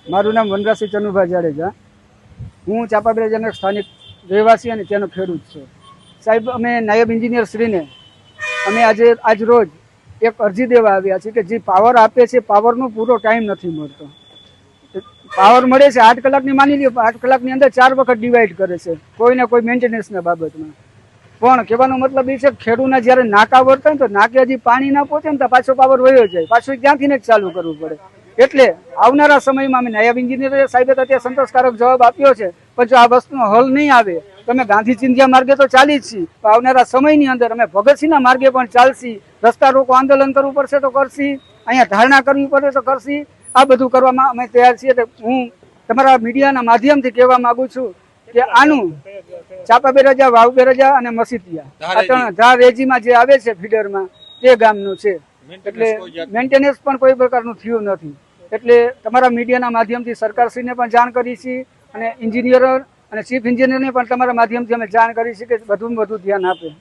મારું નામ વનરાજસિંહ ચનુભાઈ જાડેજા. હું ચાપાબેરાજાનો સ્થાનિક રહેવાસી અને ત્યાંનો ખેડૂત છું. સાહેબ, અમે નાયબ એન્જિનિયર શ્રીને અમે આજ રોજ એક અરજી દેવા આવ્યા છીએ કે જે પાવર આપે છે પાવરનો પૂરો ટાઈમ નથી મળતો. પાવર મળે છે 8 કલાકની, માની લ્યો 8 કલાકની અંદર 4 વખત ડિવાઈડ કરે છે કોઈને કોઈ મેન્ટેનન્સના બાબતમાં. પણ કહેવાનો મતલબ એ છે કે ખેડૂતના જ્યારે નાકા વર્તાય ને તો નાકે હજી પાણી ના પહોંચે ને તો પાછો પાવર વયો જાય, પાછું ત્યાંથી જ ચાલુ કરવું પડે. એટલે આવનારા સમયમાં અમે નાયબ એન્જિનિયર સાહેબે તો અત્યારે સંતોષકારક જવાબ આપ્યો છે, પણ જો આ વસ્તુનો હલ નહીં આવે તો અમે ગાંધી ચિંધ્યા માર્ગે તો ચાલી જ છીએ, પણ આવનારા સમયની અંદર અમે ભગતસિંહના માર્ગે પણ ચાલશી. રસ્તા રોકો આંદોલન કરવું પડશે તો કરશી, અહીંયા ધારણા કરવી પડે તો કરશી. આ બધું કરવામાં અમે તૈયાર છીએ. હું તમારા મીડિયાના માધ્યમથી કહેવા માંગુ છું કે આનું ચાપાબેરાજા, વાવબેરાજા અને મસીતિયા ધાર રેજીમાં જે આવે છે ફીડરમાં તે ગામનું છે. એટલે મેન્ટેનન્સ પણ કોઈ પ્રકારનું થયું નથી. એટલે તમારા મીડિયાના માધ્યમથી સરકારશ્રીને પણ જાણ કરી છે અને એન્જિનિયર અને ચીફ એન્જિનિયરને પણ તમારા માધ્યમથી અમે જાણ કરી છે કે વધુમાં વધુ ધ્યાન આપે.